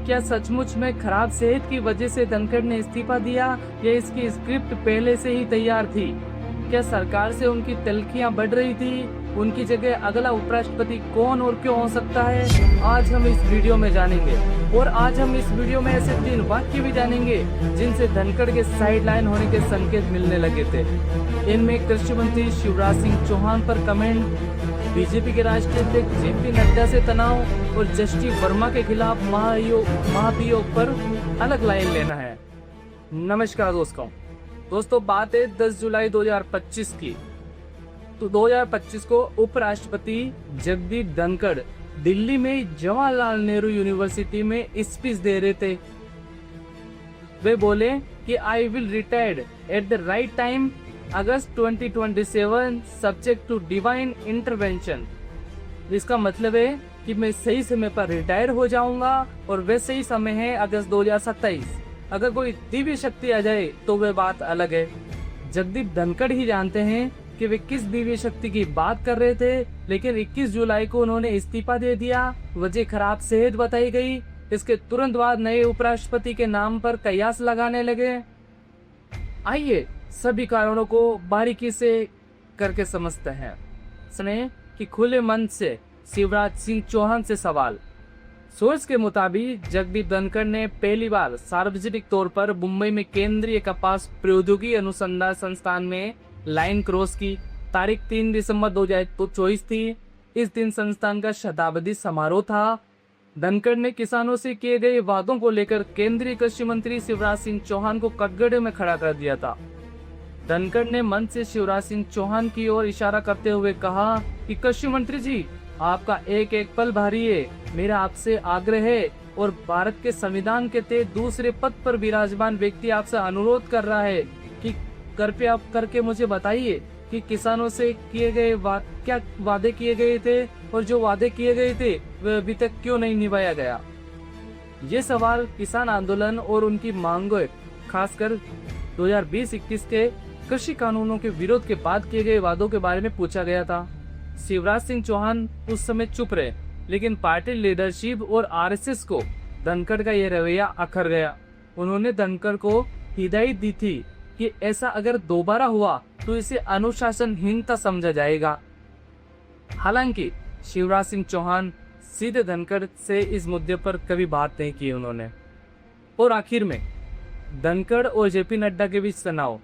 क्या सचमुच में खराब सेहत की वजह से धनखड़ ने इस्तीफा दिया या इसकी स्क्रिप्ट पहले से ही तैयार थी? क्या सरकार से उनकी तल्खियां बढ़ रही थी? उनकी जगह अगला उपराष्ट्रपति कौन और क्यों हो सकता है, आज हम इस वीडियो में जानेंगे। और आज हम इस वीडियो में ऐसे 3 वाक्य भी जानेंगे जिनसे धनखड़ के साइडलाइन होने के संकेत मिलने लगे थे। इनमें कृषि मंत्री शिवराज सिंह चौहान पर कमेंट, बीजेपी के राष्ट्रीय अध्यक्ष जेपी नड्डा से तनाव और जस्टिस वर्मा के खिलाफ महाभियोग पर अलग लाइन लेना है। नमस्कार दोस्तों, बात है 10 जुलाई 2025 की। तो 2025 को उपराष्ट्रपति जगदीप धनखड़ दिल्ली में जवाहरलाल नेहरू यूनिवर्सिटी में स्पीच दे रहे थे। वे बोले कि I will retire at the right time, August 2027, subject to divine intervention. इसका मतलब है कि मैं सही समय पर रिटायर हो जाऊंगा और वैसे ही समय है अगस्त 2027। अगर कोई दिव्य शक्ति आ जाए तो वह बात अलग है। जगदीप धनखड़ ही जानते हैं कि वे किस दिव्य शक्ति की बात कर रहे थे, लेकिन 21 जुलाई को उन्होंने इस्तीफा दे दिया। वजह खराब सेहत बताई गई। इसके तुरंत बाद नए उपराष्ट्रपति के नाम पर कयास लगाने लगे। आइए सभी कारणों को बारीकी से करके समझते हैं। सुने कि खुले मन से शिवराज सिंह चौहान से सवाल। सोर्स के मुताबिक जगदीप धनखड़ ने पहली बार सार्वजनिक तौर पर मुंबई में केंद्रीय कपास प्रौद्योगिकी अनुसंधान संस्थान में लाइन क्रॉस की। तारीख 3 दिसंबर 2024 थी। इस दिन संस्थान का शताब्दी समारोह था। धनखड़ ने किसानों से किए गए वादों को लेकर केंद्रीय कृषि मंत्री शिवराज सिंह चौहान को कटघरे में खड़ा कर दिया था। धनखड़ ने मंच से शिवराज सिंह चौहान की ओर इशारा करते हुए कहा कि कृषि मंत्री जी, आपका एक एक पल भारी है। मेरा आपसे आग्रह है और भारत के संविधान के तहत दूसरे पद पर विराजमान व्यक्ति आपसे अनुरोध कर रहा है कि कृपया आप करके मुझे बताइए कि किसानों से किए गए क्या वादे किए गए थे और जो वादे किए गए थे वह अभी तक क्यों नहीं निभाया गया। ये सवाल किसान आंदोलन और उनकी मांगों, खासकर 2020-21 के कृषि कानूनों के विरोध के बाद किए गए वादों के बारे में पूछा गया था। शिवराज सिंह चौहान उस समय चुप रहे, लेकिन पार्टी लीडरशिप और आरएसएस को धनखड़ का यह रवैया अखर गया। उन्होंने धनखड़ को हिदायत दी थी कि ऐसा अगर दोबारा हुआ तो इसे अनुशासनहीनता समझा जाएगा। हालांकि शिवराज सिंह चौहान सीधे धनखड़ से इस मुद्दे पर कभी बात नहीं की उन्होंने। और आखिर में धनखड़ और जेपी नड्डा के बीच तनाव।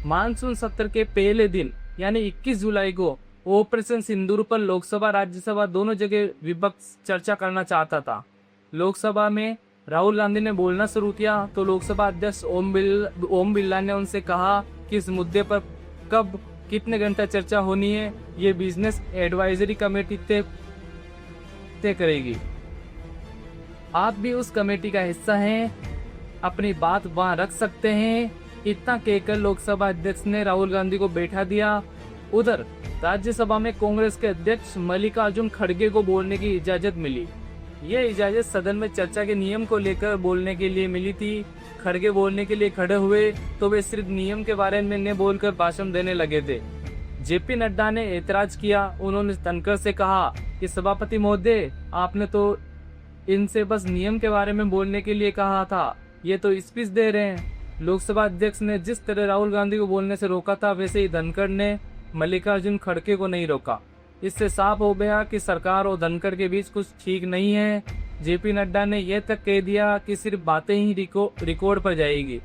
मानसून सत्र के पहले दिन यानी 21 जुलाई को ऑपरेशन सिंदूर पर लोकसभा राज्यसभा दोनों जगह विपक्ष चर्चा करना चाहता था। लोकसभा में राहुल गांधी ने बोलना शुरू किया तो लोकसभा अध्यक्ष ओम बिरला ने उनसे कहा कि इस मुद्दे पर कब कितने घंटा चर्चा होनी है ये बिजनेस एडवाइजरी कमेटी तय करेगी। आप भी उस कमेटी का हिस्सा हैं, अपनी बात वहां रख सकते हैं। इतना कहकर लोकसभा अध्यक्ष ने राहुल गांधी को बैठा दिया। उधर राज्यसभा में कांग्रेस के अध्यक्ष मल्लिकार्जुन खड़गे को बोलने की इजाजत मिली। यह इजाजत सदन में चर्चा के नियम को लेकर बोलने के लिए मिली थी। खड़गे बोलने के लिए खड़े हुए तो वे सिर्फ नियम के बारे में न बोलकर भाषण देने लगे थे। जेपी नड्डा ने एतराज किया। उन्होंने धनखड़ से कहा कि सभापति महोदय, आपने तो इनसे बस नियम के बारे में बोलने के लिए कहा था, ये तो स्पीच दे रहे हैं। लोकसभा अध्यक्ष ने जिस तरह राहुल गांधी को बोलने से रोका था, वैसे ही धनखड़ ने मल्लिकार्जुन खड़गे को नहीं रोका। इससे साफ हो गया कि सरकार और धनखड़ के बीच कुछ ठीक नहीं है। जेपी नड्डा ने यह तक कह दिया कि सिर्फ बातें ही रिकॉर्ड पर जाएगी।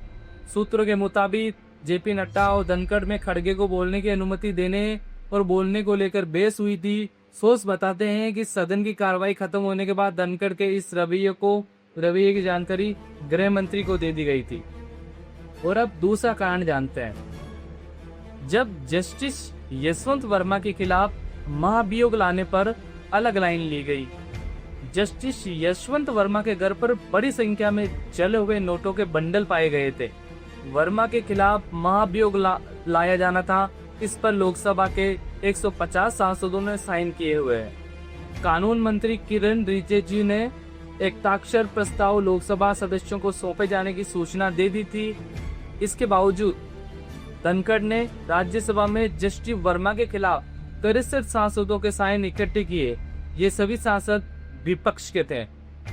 सूत्रों के मुताबिक जेपी नड्डा और धनखड़ में खड़गे को बोलने की अनुमति देने और बोलने को लेकर बहस हुई थी। सोर्स बताते हैं कि सदन की कार्रवाई खत्म होने के बाद धनखड़ के इस रवैये की जानकारी गृह मंत्री को दे दी गई थी। और अब दूसरा कारण जानते हैं। जब जस्टिस यशवंत वर्मा के खिलाफ महाभियोग लाने पर अलग लाइन ली गई। जस्टिस यशवंत वर्मा के घर पर बड़ी संख्या में जले हुए नोटों के बंडल पाए गए थे। वर्मा के खिलाफ महाभियोग लाया जाना था। इस पर लोकसभा के 150 सांसदों ने साइन किए हुए हैं। कानून मंत्री किरण रिजिजू ने एक ताक्षर प्रस्ताव लोकसभा सदस्यों को सौंपे जाने की सूचना दे दी थी। इसके बावजूद धनखड़ ने राज्यसभा में जस्टिस वर्मा के खिलाफ 63 सांसदों के साइन इकट्ठे किए। ये सभी सांसद विपक्ष के थे।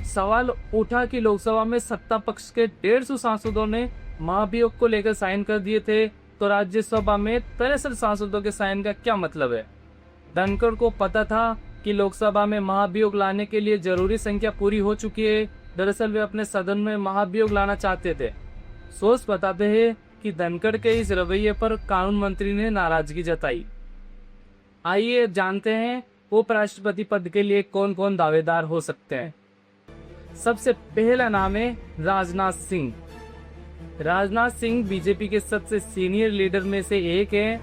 सवाल उठा कि लोकसभा में सत्ता पक्ष के 150 सांसदों ने महाभियोग को लेकर साइन कर दिए थे, तो राज्यसभा में 63 सांसदों के साइन का क्या मतलब है। धनखड़ को पता था कि लोकसभा में महाभियोग लाने के लिए जरूरी संख्या पूरी हो चुकी है। दरअसल वे अपने सदन में महाभियोग लाना चाहते थे। सोर्स बताते हैं कि धनखड़ के इस रवैये पर कानून मंत्री ने नाराजगी जताई। आइए जानते हैं उपराष्ट्रपति पद के लिए कौन कौन दावेदार हो सकते हैं। सबसे पहला नाम है राजनाथ सिंह। राजनाथ सिंह बीजेपी के सबसे सीनियर लीडर में से एक है।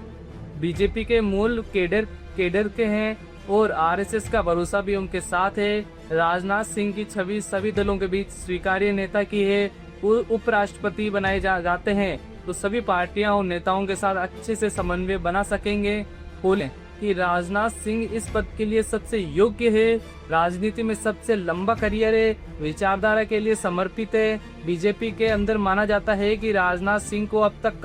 बीजेपी के मूल केडर के हैं और आरएसएस का भरोसा भी उनके साथ है। राजनाथ सिंह की छवि सभी दलों के बीच स्वीकार्य नेता की है। उपराष्ट्रपति बनाए जाते हैं तो सभी पार्टियां और नेताओं के साथ अच्छे से समन्वय बना सकेंगे। बोले कि राजनाथ सिंह इस पद के लिए सबसे योग्य है। राजनीति में सबसे लंबा करियर है, विचारधारा के लिए समर्पित है। बीजेपी के अंदर माना जाता है कि राजनाथ सिंह को अब तक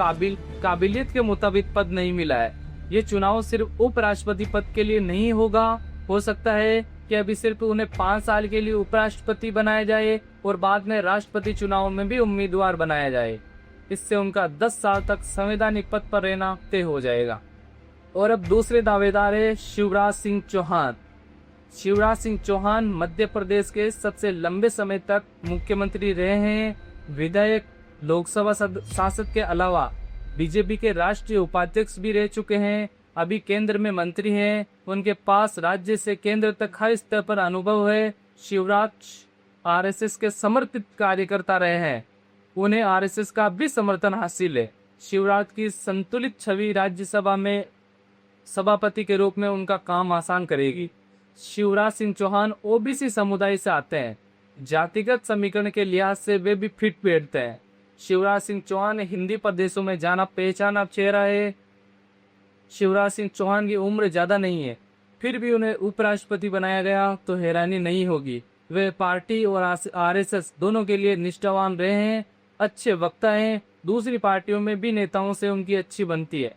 काबिलियत के मुताबिक पद नहीं मिला है। ये चुनाव सिर्फ उपराष्ट्रपति पद के लिए नहीं होगा। हो सकता है कि अभी सिर्फ उन्हें 5 साल के लिए उपराष्ट्रपति बनाया जाए और बाद में राष्ट्रपति चुनाव में भी उम्मीदवार बनाया जाए। इससे उनका 10 साल तक संवैधानिक पद पर रहना तय हो जाएगा। और अब दूसरे दावेदार है शिवराज सिंह चौहान। शिवराज सिंह चौहान मध्य प्रदेश के सबसे लंबे समय तक मुख्यमंत्री रहे हैं। विधायक, लोकसभा सांसद के अलावा बीजेपी के राष्ट्रीय उपाध्यक्ष भी रह चुके हैं। अभी केंद्र में मंत्री हैं। उनके पास राज्य से केंद्र तक हर स्तर पर अनुभव है। शिवराज आरएसएस के समर्पित कार्यकर्ता रहे हैं। उन्हें आरएसएस का भी समर्थन हासिल है। शिवराज की संतुलित छवि राज्यसभा में सभापति के रूप में उनका काम आसान करेगी। शिवराज सिंह चौहान ओबीसी समुदाय से आते हैं। जातिगत समीकरण के लिहाज से वे भी फिट बैठते हैं। शिवराज सिंह चौहान हिंदी प्रदेशों में जाना पहचाना चेहरा है। शिवराज सिंह चौहान की उम्र ज्यादा नहीं है, फिर भी उन्हें उपराष्ट्रपति बनाया गया तो हैरानी नहीं होगी। वे पार्टी और आरएसएस दोनों के लिए निष्ठावान रहे हैं, अच्छे वक्ता हैं। दूसरी पार्टियों में भी नेताओं से उनकी अच्छी बनती है।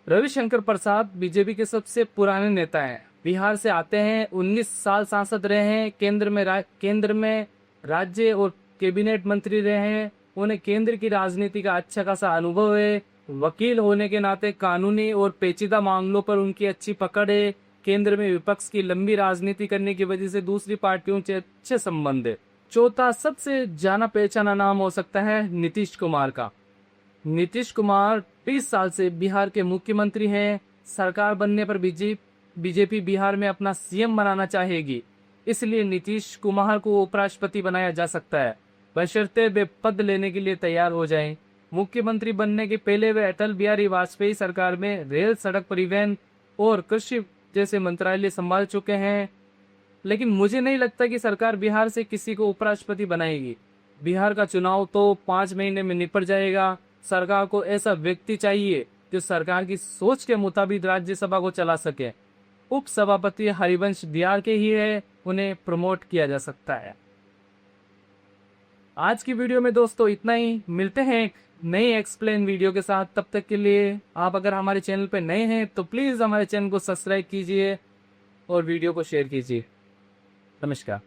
रविशंकर प्रसाद बीजेपी के सबसे पुराने नेता हैं। बिहार से आते हैं। 19 साल सांसद रहे हैं। केंद्र में राज्य और कैबिनेट मंत्री रहे हैं। उन्हें केंद्र की राजनीति का अच्छा खासा अनुभव है। वकील होने के नाते कानूनी और पेचीदा मामलों पर उनकी अच्छी पकड़ है। केंद्र में विपक्ष की लंबी राजनीति करने की वजह से दूसरी पार्टियों से अच्छे संबंध है। चौथा सबसे जाना पहचाना नाम हो सकता है नीतीश कुमार का। नीतीश कुमार 20 साल से बिहार के मुख्यमंत्री हैं। सरकार बनने पर बीजेपी बिहार में अपना सीएम बनाना चाहेगी, इसलिए नीतीश कुमार को उपराष्ट्रपति बनाया जा सकता है, बशर्ते वे पद लेने के लिए तैयार हो जाएं। मुख्यमंत्री बनने के पहले वे अटल बिहारी वाजपेयी सरकार में रेल, सड़क परिवहन और कृषि जैसे मंत्रालय संभाल चुके हैं। लेकिन मुझे नहीं लगता कि सरकार बिहार से किसी को उपराष्ट्रपति बनाएगी। बिहार का चुनाव तो 5 महीने में निपट जाएगा। सरकार को ऐसा व्यक्ति चाहिए जो सरकार की सोच के मुताबिक राज्यसभा को चला सके। उपसभापति हरिवंश बिहार के ही है, उन्हें प्रमोट किया जा सकता है। आज की वीडियो में दोस्तों इतना ही। मिलते हैं एक नई एक्सप्लेन वीडियो के साथ। तब तक के लिए आप अगर हमारे चैनल पर नए हैं तो प्लीज हमारे चैनल को सब्सक्राइब कीजिए और वीडियो को शेयर कीजिए। नमस्कार।